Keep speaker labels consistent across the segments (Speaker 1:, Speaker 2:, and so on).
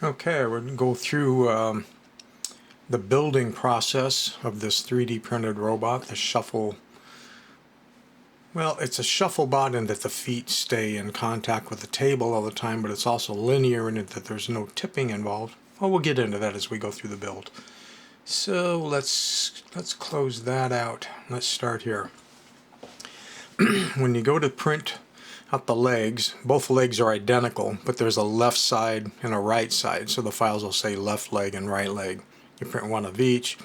Speaker 1: Okay, we're going to go through the building process of this 3D printed robot, the shuffle. Well, it's a shuffle bot in that the feet stay in contact with the table all the time, but it's also linear in it that there's no tipping involved. Well, we'll get into that as we go through the build. So let's close that out. Let's start here. When you go to print out the legs, both legs are identical, but there's a left side and a right side, so the files will say left leg and right leg. You print one of each,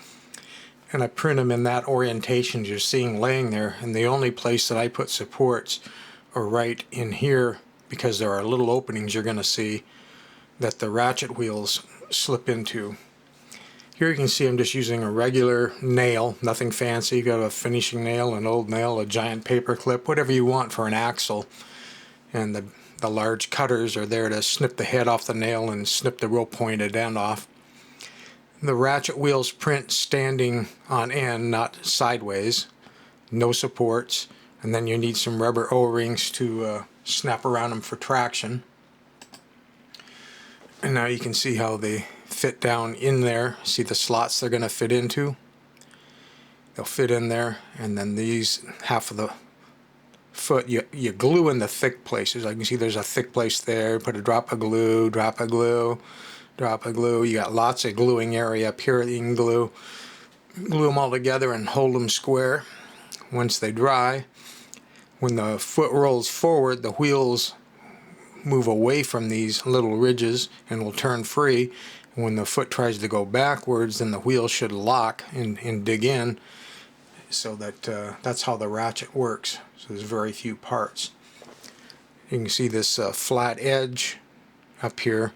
Speaker 1: and I print them in that orientation you're seeing laying there, and the only place that I put supports are right in here, because there are little openings you're going to see that the ratchet wheels slip into. Here you can see I'm just using a regular nail, nothing fancy. You've got a finishing nail, an old nail, a giant paper clip, whatever you want for an axle. And the large cutters are there to snip the head off the nail and snip the real pointed end off. The ratchet wheels print standing on end, not sideways. No supports. And then you need some rubber O-rings to snap around them for traction. And now you can see how they fit down in there. See the slots they're going to fit into? They'll fit in there, and then these half of the foot you glue in the thick places. I can see there's a thick place there. Put a drop of glue, drop of glue, drop of glue. You got lots of gluing area up here that you can glue them all together and hold them square. Once they dry, when the foot rolls forward, the wheels move away from these little ridges and will turn free. When the foot tries to go backwards, then the wheel should lock and dig in, so that that's how the ratchet works. So there's very few parts. You can see this flat edge up here.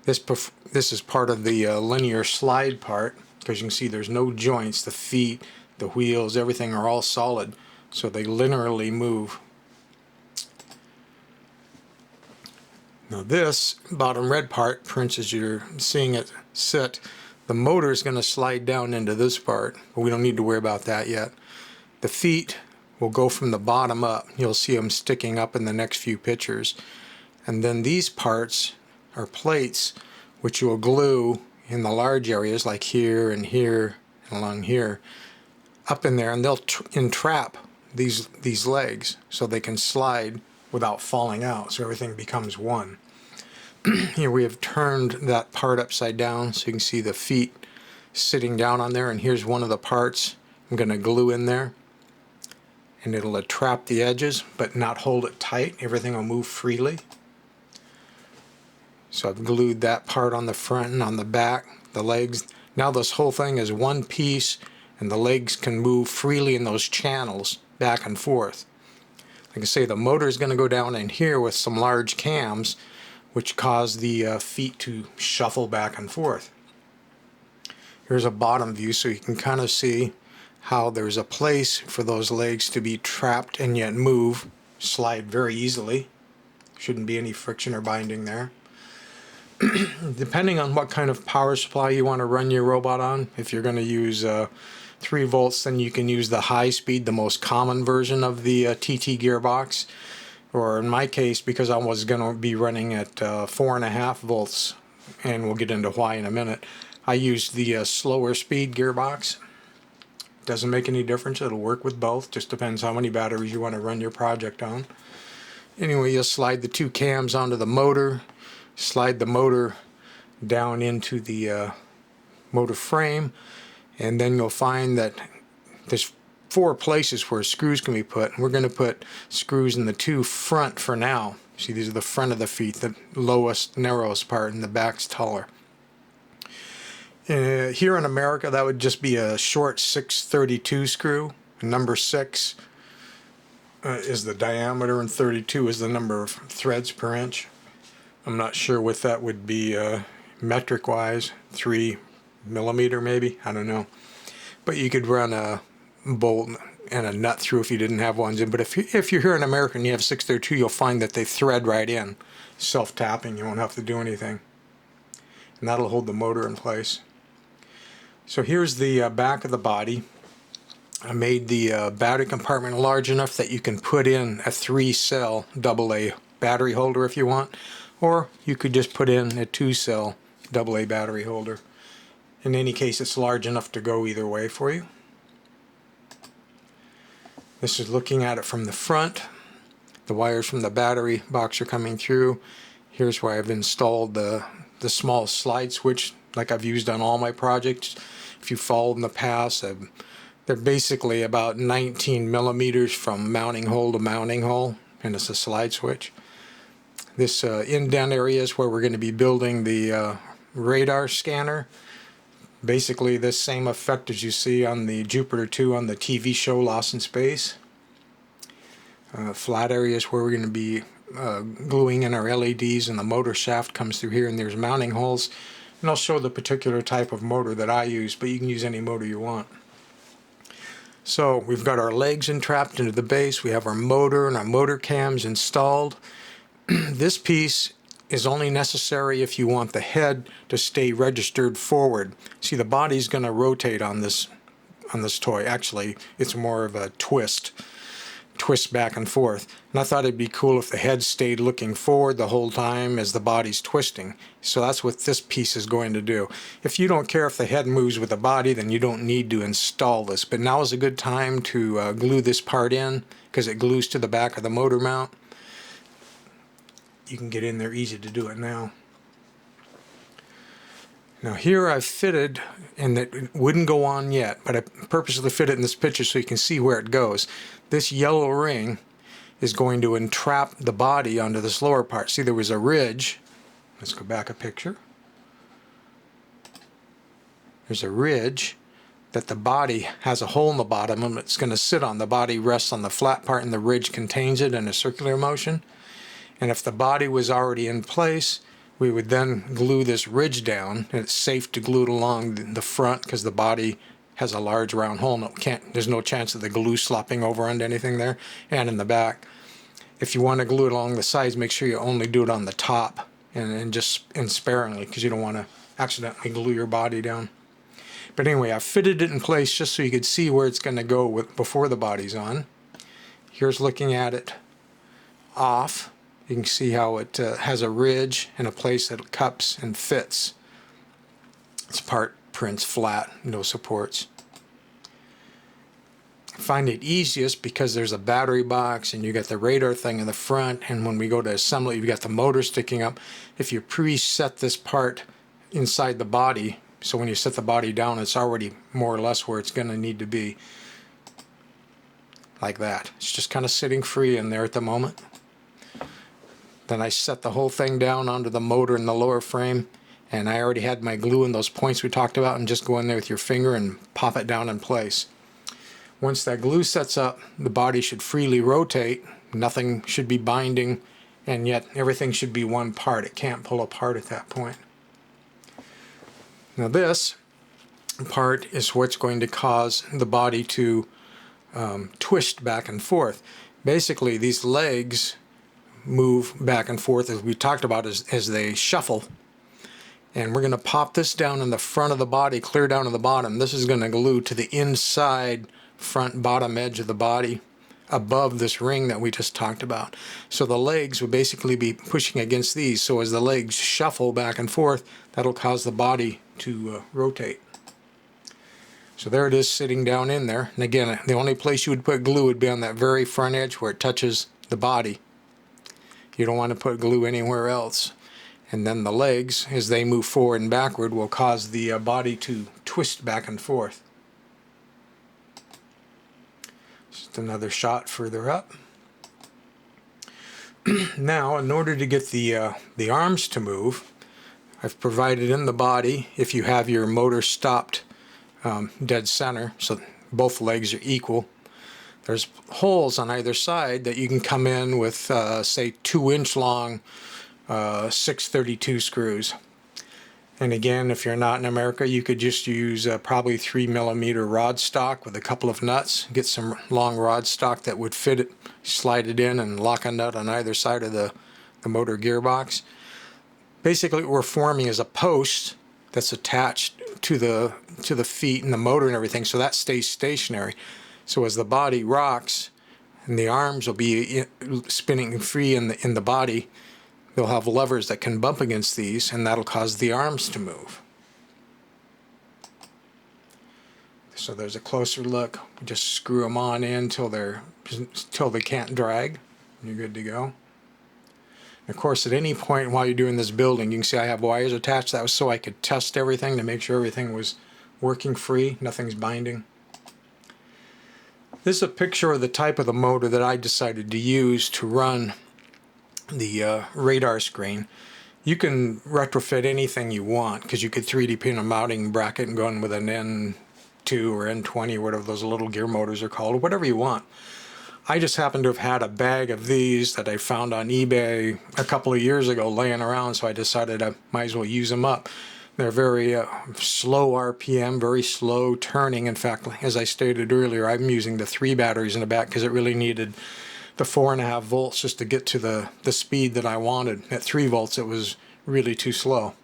Speaker 1: This is part of the linear slide part, because you can see there's no joints. The feet, the wheels, everything are all solid, so they linearly move. Now this bottom red part prints as you're seeing it sit. The motor is going to slide down into this part, but we don't need to worry about that yet. The feet will go from the bottom up. You'll see them sticking up in the next few pictures. And then these parts are plates which you will glue in the large areas like here and here and along here up in there, and they'll entrap these legs so they can slide without falling out, so everything becomes one. Here we have turned that part upside down so you can see the feet sitting down on there, and here's one of the parts I'm going to glue in there, and it'll trap the edges but not hold it tight. Everything will move freely. So I've glued that part on the front and on the back, the legs. Now this whole thing is one piece, and the legs can move freely in those channels back and forth. Like I say, the motor is going to go down in here with some large cams, which cause the feet to shuffle back and forth. Here's a bottom view, so you can kind of see how there's a place for those legs to be trapped and yet move, slide very easily. Shouldn't be any friction or binding there. Depending on what kind of power supply you want to run your robot on, if you're going to use 3 volts, then you can use the high speed, the most common version of the TT gearbox. Or in my case, because I was going to be running at 4.5 volts, and we'll get into why in a minute, I used the slower speed gearbox. Doesn't make any difference, it'll work with both, just depends how many batteries you want to run your project on. Anyway, you'll slide the 2 cams onto the motor, slide the motor down into the motor frame, and then you'll find that there's 4 places where screws can be put. We're going to put screws in the 2 front for now. See, these are the front of the feet, the lowest, narrowest part, and the back's taller. Here in America, that would just be a short 632 screw. Number 6 is the diameter, and 32 is the number of threads per inch. I'm not sure what that would be metric-wise, 3 millimeter maybe, I don't know. But you could run a bolt and a nut through if you didn't have ones in. But if you're here in America and you have 632, you'll find that they thread right in. Self-tapping, you won't have to do anything. And that'll hold the motor in place. So here's the back of the body. I made the battery compartment large enough that you can put in a 3-cell AA battery holder if you want, or you could just put in a 2-cell AA battery holder. In any case, it's large enough to go either way for you. This is looking at it from the front. The wires from the battery box are coming through. Here's where I've installed the small slide switch like I've used on all my projects. If you followed in the past, they're basically about 19 millimeters from mounting hole to mounting hole, and it's a slide switch. This indent area is where we're going to be building the radar scanner. Basically the same effect as you see on the Jupiter 2 on the TV show Lost in Space. Flat areas where we're going to be gluing in our LEDs, and the motor shaft comes through here, and there's mounting holes. And I'll show the particular type of motor that I use, but you can use any motor you want. So we've got our legs entrapped into the base, we have our motor and our motor cams installed. This piece is only necessary if you want the head to stay registered forward. See, the body's going to rotate on this toy. Actually, it's more of a twist back and forth. And I thought it'd be cool if the head stayed looking forward the whole time as the body's twisting. So that's what this piece is going to do. If you don't care if the head moves with the body, then you don't need to install this. But now is a good time to glue this part in, because it glues to the back of the motor mount. You can get in there easy to do it now. Now here I've fitted, and it wouldn't go on yet, but I purposely fit it in this picture so you can see where it goes. This yellow ring is going to entrap the body onto this lower part. See, there was a ridge. Let's go back a picture. There's a ridge that the body has a hole in the bottom, and it's going to sit on. The body rests on the flat part, and the ridge contains it in a circular motion. And if the body was already in place, we would then glue this ridge down, and it's safe to glue it along the front because the body has a large round hole, and there's no chance of the glue slopping over onto anything there, and in the back. If you want to glue it along the sides, make sure you only do it on the top and just sparingly, because you don't want to accidentally glue your body down. But anyway, I fitted it in place just so you could see where it's going to go before the body's on. Here's looking at it off. You can see how it has a ridge and a place that it cups and fits. This part prints flat, no supports. I find it easiest because there's a battery box and you got the radar thing in the front, and when we go to assemble it, you've got the motor sticking up. If you preset this part inside the body, so when you set the body down, it's already more or less where it's going to need to be. Like that. It's just kind of sitting free in there at the moment. Then I set the whole thing down onto the motor in the lower frame, and I already had my glue in those points we talked about, and just go in there with your finger and pop it down in place. Once that glue sets up, the body should freely rotate, nothing should be binding, and yet everything should be one part. It can't pull apart at that point. Now this part is what's going to cause the body to twist back and forth. Basically, these legs move back and forth, as we talked about, as they shuffle. And we're going to pop this down in the front of the body, clear down to the bottom. This is going to glue to the inside front bottom edge of the body above this ring that we just talked about. So the legs will basically be pushing against these. So as the legs shuffle back and forth, that'll cause the body to rotate. So there it is sitting down in there. And again, the only place you would put glue would be on that very front edge where it touches the body. You don't want to put glue anywhere else. And then the legs, as they move forward and backward, will cause the body to twist back and forth. Just another shot further up. Now, in order to get the arms to move, I've provided in the body, if you have your motor stopped dead center, so both legs are equal, there's holes on either side that you can come in with, say, 2-inch long 632 screws. And again, if you're not in America, you could just use probably 3mm rod stock with a couple of nuts. Get some long rod stock that would fit it, slide it in, and lock a nut on either side of the motor gearbox. Basically, what we're forming is a post that's attached to the feet and the motor and everything, so that stays stationary. So as the body rocks, and the arms will be spinning free in the body, they'll have levers that can bump against these, and that'll cause the arms to move. So there's a closer look. Just screw them on in till they can't drag. You're good to go. Of course, at any point while you're doing this building, you can see I have wires attached. That was so I could test everything to make sure everything was working free, nothing's binding. This is a picture of the type of the motor that I decided to use to run the radar screen. You can retrofit anything you want, because you could 3D print a mounting bracket and go in with an N2 or N20 or whatever those little gear motors are called, or whatever you want. I just happen to have had a bag of these that I found on eBay a couple of years ago laying around, so I decided I might as well use them up. They're very slow RPM, very slow turning. In fact, as I stated earlier, I'm using the 3 batteries in the back because it really needed the 4.5 volts just to get to the speed that I wanted. At 3 volts it was really too slow.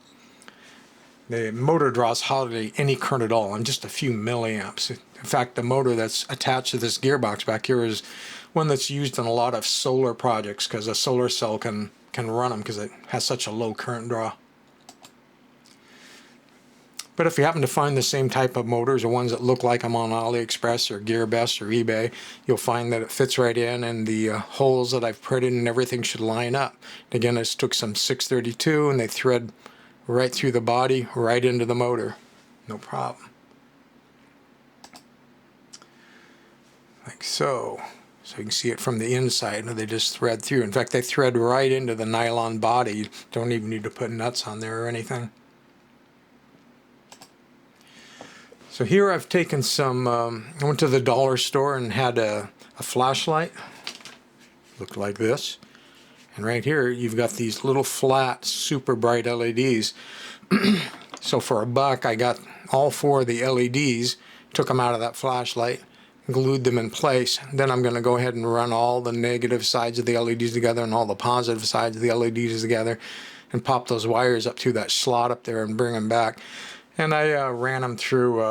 Speaker 1: The motor draws hardly any current at all, and just a few milliamps. In fact, the motor that's attached to this gearbox back here is one that's used in a lot of solar projects, because a solar cell can run them because it has such a low current draw. But if you happen to find the same type of motors, or ones that look like them on AliExpress or GearBest or eBay, you'll find that it fits right in, and the holes that I've printed and everything should line up. Again, I just took some 632 and they thread right through the body, right into the motor. No problem. Like so. So you can see it from the inside, and they just thread through. In fact, they thread right into the nylon body. You don't even need to put nuts on there or anything. So here I've taken some, I went to the dollar store and had a flashlight. Looked like this. And right here you've got these little flat, super bright LEDs. So for $1, I got all 4 of the LEDs, took them out of that flashlight, glued them in place. Then I'm going to go ahead and run all the negative sides of the LEDs together and all the positive sides of the LEDs together, and pop those wires up through that slot up there and bring them back. And I ran them through,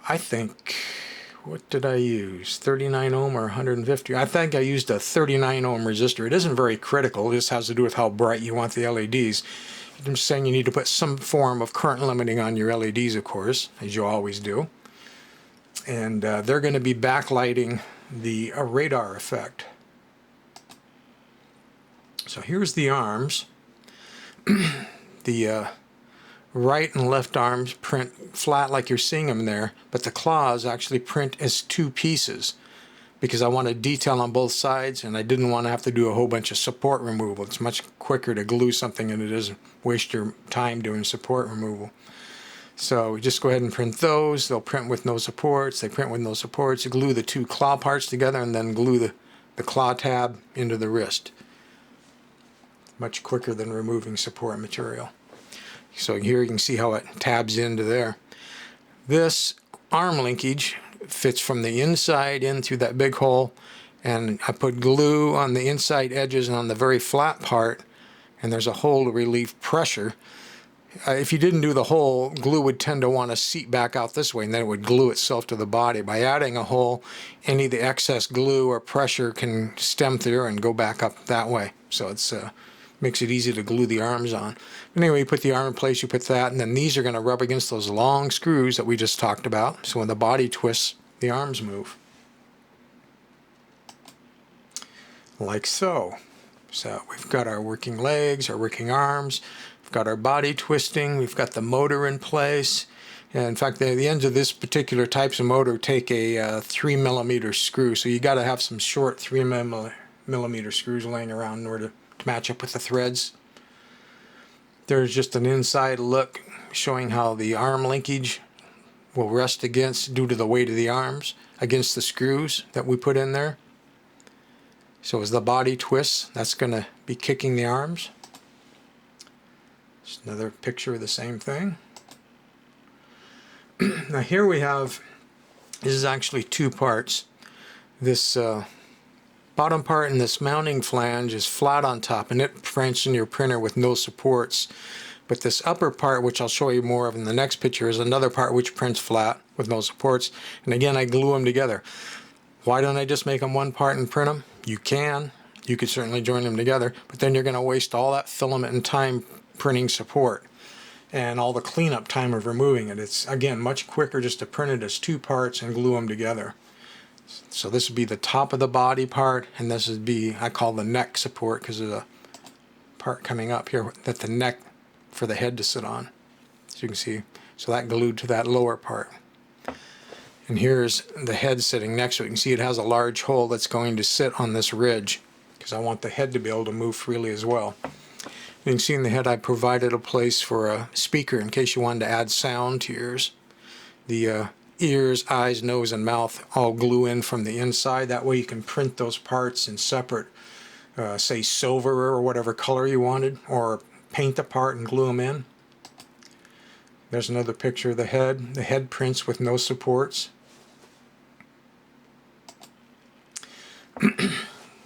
Speaker 1: I think, what did I use? 39 ohm or 150? I think I used a 39 ohm resistor. It isn't very critical. It just has to do with how bright you want the LEDs. I'm just saying you need to put some form of current limiting on your LEDs, of course, as you always do. And they're going to be backlighting the radar effect. So here's the arms. The right and left arms print flat like you're seeing them there, but the claws actually print as 2 pieces, because I wanted detail on both sides and I didn't want to have to do a whole bunch of support removal. It's much quicker to glue something than it is waste your time doing support removal. So we just go ahead and print those. They'll print with no supports. They print with no supports. You glue the 2 claw parts together and then glue the claw tab into the wrist. Much quicker than removing support material. So here you can see how it tabs into there. This arm linkage fits from the inside in through that big hole, and I put glue on the inside edges and on the very flat part, and there's a hole to relieve pressure. If you didn't do the hole, glue would tend to want to seep back out this way, and then it would glue itself to the body. By adding a hole, any of the excess glue or pressure can stem through and go back up that way. So it's makes it easy to glue the arms on. Anyway, you put the arm in place, you put that, and then these are going to rub against those long screws that we just talked about. So when the body twists, the arms move. Like so. So we've got our working legs, our working arms, we've got our body twisting, we've got the motor in place. And in fact, the ends of this particular types of motor take a 3mm screw. So you got to have some short 3mm screws laying around in order to match up with the threads. There's just an inside look showing how the arm linkage will rest against, due to the weight of the arms, against the screws that we put in there. So as the body twists, that's going to be kicking the arms. Just another picture of the same thing. Now here we have, this is actually 2 parts. This bottom part and this mounting flange is flat on top, and it prints in your printer with no supports. But this upper part, which I'll show you more of in the next picture, is another part which prints flat with no supports. And again, I glue them together. Why don't I just make them one part and print them? You can. you could certainly join them together, but then you're going to waste all that filament and time printing support and all the cleanup time of removing it. It's, again, much quicker just to print it as two parts and glue them together. So this would be the top of the body part, and this would be, I call the neck support, because there's a part coming up here that the neck for the head to sit on. So you can see, so that glued to that lower part. And here's the head sitting next to it. You can see it has a large hole that's going to sit on this ridge, because I want the head to be able to move freely as well. You can see in the head I provided a place for a speaker in case you wanted to add sound to yours. The ears, eyes, nose, and mouth all glue in from the inside. That way you can print those parts in separate, say silver or whatever color you wanted, or paint the part and glue them in. There's another picture of the head. The head prints with no supports.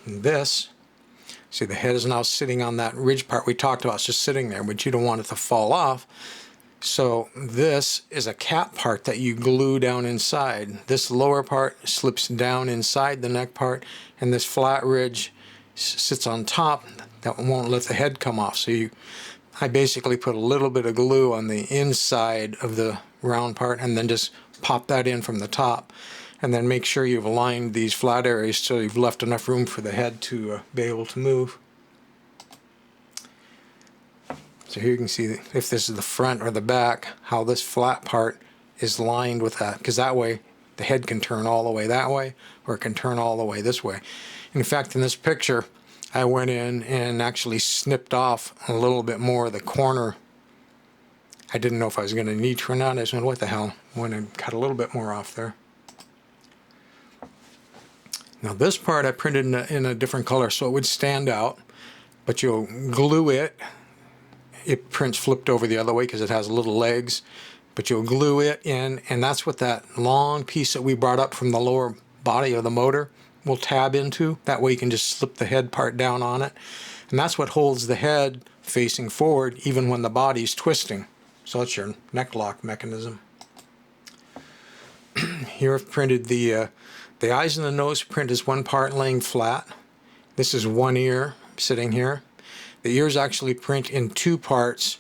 Speaker 1: This, see, the head is now sitting on that ridge part we talked about. It's just sitting there, but you don't want it to fall off. So this is a cap part that you glue down inside. This lower part slips down inside the neck part, and this flat ridge sits on top. That won't let the head come off. So I basically put a little bit of glue on the inside of the round part and then just pop that in from the top, and then make sure you've aligned these flat areas so you've left enough room for the head to be able to move. So here you can see if this is the front or the back, how this flat part is lined with that, because that way the head can turn all the way that way, or it can turn all the way this way. In fact, in this picture I went in and actually snipped off a little bit more of the corner. I didn't know if I was going to need to or not. I just went, what the hell, went and cut a little bit more off there. Now this part I printed in a different color so it would stand out, but you'll glue it. It prints flipped over the other way because it has little legs, but you'll glue it in, and that's what that long piece that we brought up from the lower body of the motor will tab into. That way you can just slip the head part down on it, and that's what holds the head facing forward even when the body's twisting. So that's your neck lock mechanism. Here I've printed the eyes and the nose print is one part laying flat. This is one ear sitting here. The ears actually print in two parts.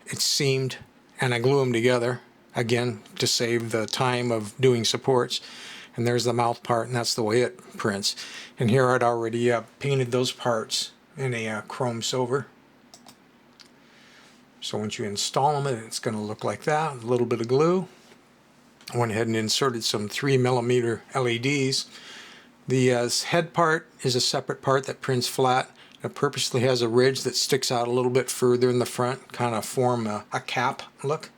Speaker 1: It's seamed, and I glue them together, again, to save the time of doing supports. And there's the mouth part, and that's the way it prints. And here I'd already painted those parts in a chrome silver. So once you install them, it's going to look like that, a little bit of glue. I went ahead and inserted some 3mm LEDs. The head part is a separate part that prints flat. It purposely has a ridge that sticks out a little bit further in the front, kind of form a cap look.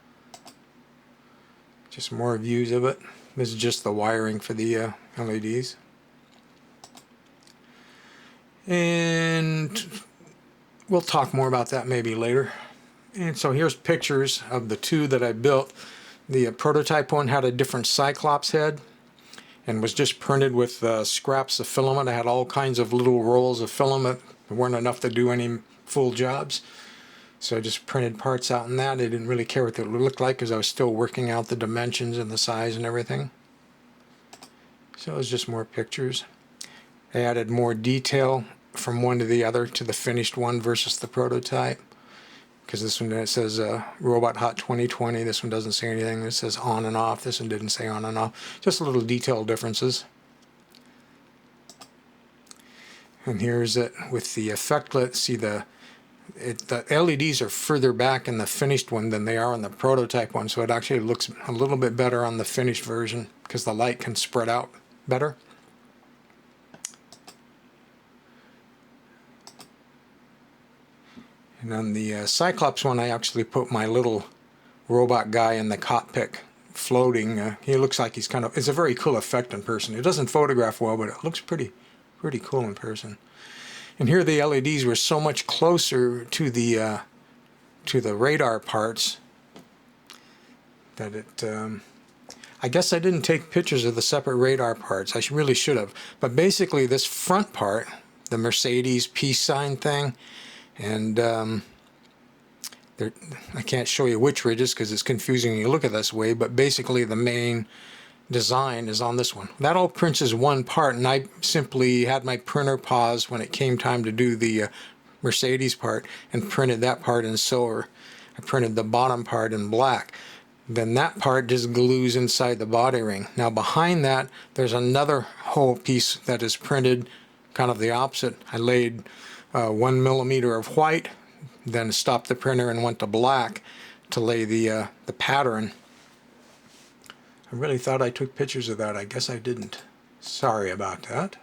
Speaker 1: Just more views of it. This is just the wiring for the LEDs. And we'll talk more about that maybe later. And so here's pictures of the two that I built. The prototype one had a different Cyclops head and was just printed with scraps of filament. I had all kinds of little rolls of filament. There weren't enough to do any full jobs. So I just printed parts out in that. I didn't really care what they looked like because I was still working out the dimensions and the size and everything. So it was just more pictures. I added more detail from one to the other to the finished one versus the prototype. Because this one, it says Robot Hot 2020. This one doesn't say anything. It says on and off. This one didn't say on and off. Just little detail differences. And here's it with the effectlet. See the LEDs are further back in the finished one than they are in the prototype one, so it actually looks a little bit better on the finished version because the light can spread out better. And on the Cyclops one, I actually put my little robot guy in the cockpit floating. He looks like he's it's a very cool effect in person. It doesn't photograph well, but it looks pretty cool in person. And here the LEDs were so much closer to the radar parts that it, I guess I didn't take pictures of the separate radar parts. I really should have. But basically this front part, the Mercedes peace sign thing, and I can't show you which ridges because it's confusing when you look at this way, but basically the main design is on this one. That all prints as one part, and I simply had my printer pause when it came time to do the Mercedes part and printed that part in silver. I printed the bottom part in black. Then that part just glues inside the body ring. Now behind that there's another whole piece that is printed kind of the opposite. I laid 1 millimeter of white, then stopped the printer and went to black to lay the pattern. I really thought I took pictures of that. I guess I didn't. Sorry about that.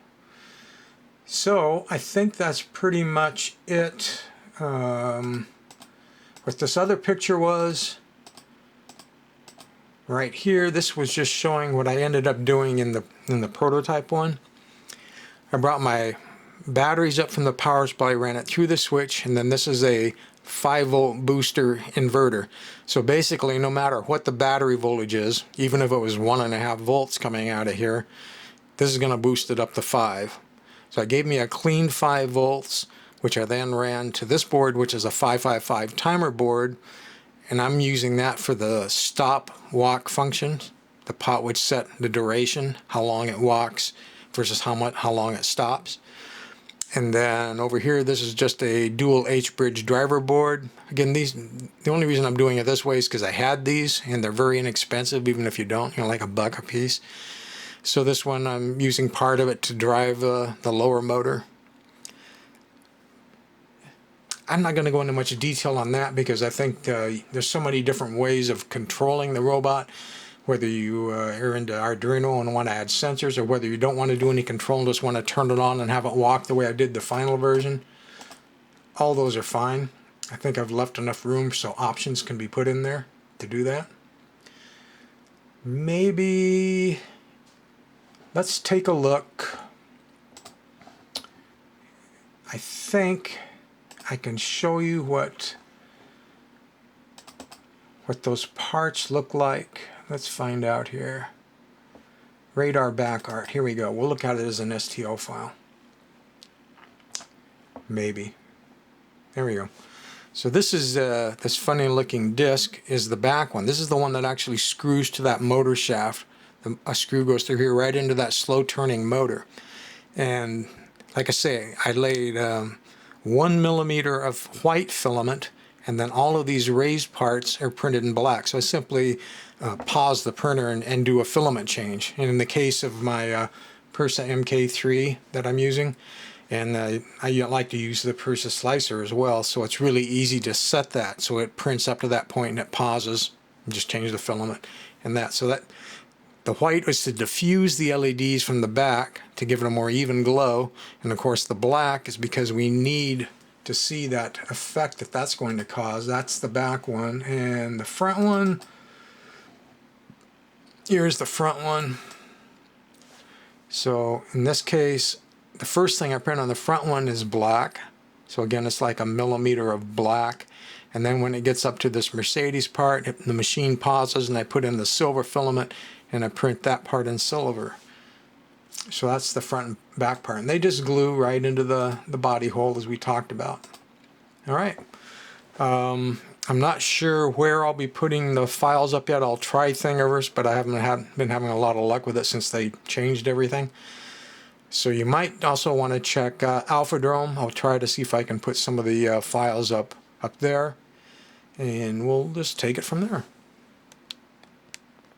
Speaker 1: So I think that's pretty much it. What this other picture was right here, this was just showing what I ended up doing in the prototype one. I brought my batteries up from the power supply, ran it through the switch, and then this is a 5-volt booster inverter. So basically, no matter what the battery voltage is, even if it was 1.5 volts coming out of here, this is going to boost it up to 5. So it gave me a clean 5 volts, which I then ran to this board, which is a 555 timer board, and I'm using that for the stop walk function, the pot which set the duration, how long it walks versus how long it stops. And then over here, this is just a dual H-bridge driver board. Again, the only reason I'm doing it this way is because I had these, and they're very inexpensive, even if you don't, like $1 a piece. So this one, I'm using part of it to drive the lower motor. I'm not going to go into much detail on that because I think there's so many different ways of controlling the robot, whether you are into Arduino and want to add sensors, or whether you don't want to do any control and just want to turn it on and have it walk the way I did the final version. All those are fine. I think I've left enough room so options can be put in there to do that. Maybe let's take a look. I think I can show you what those parts look like. Let's find out here. Radar back art. Here we go. We'll look at it as an STO file. Maybe. There we go. So this is this funny looking disc is the back one. This is the one that actually screws to that motor shaft. A screw goes through here right into that slow turning motor. And like I say, I laid 1 millimeter of white filament, and then all of these raised parts are printed in black. So I simply pause the printer and do a filament change. And in the case of my Pursa MK3 that I'm using, and I like to use the Pursa slicer as well, so it's really easy to set that so it prints up to that point and it pauses, and just change the filament and that. So that the white is to diffuse the LEDs from the back to give it a more even glow, and of course the black is because we need to see that effect that that's going to cause. That's the back one, and the front one, here's the front one. So in this case, the first thing I print on the front one is black. So again, it's like 1 millimeter of black. And then when it gets up to this Mercedes part, the machine pauses and I put in the silver filament and I print that part in silver. So that's the front and back part. And they just glue right into the body hole as we talked about. All right. I'm not sure where I'll be putting the files up yet. I'll try Thingiverse, but I haven't been having a lot of luck with it since they changed everything. So you might also want to check Alphadrom. I'll try to see if I can put some of the files up there, and we'll just take it from there.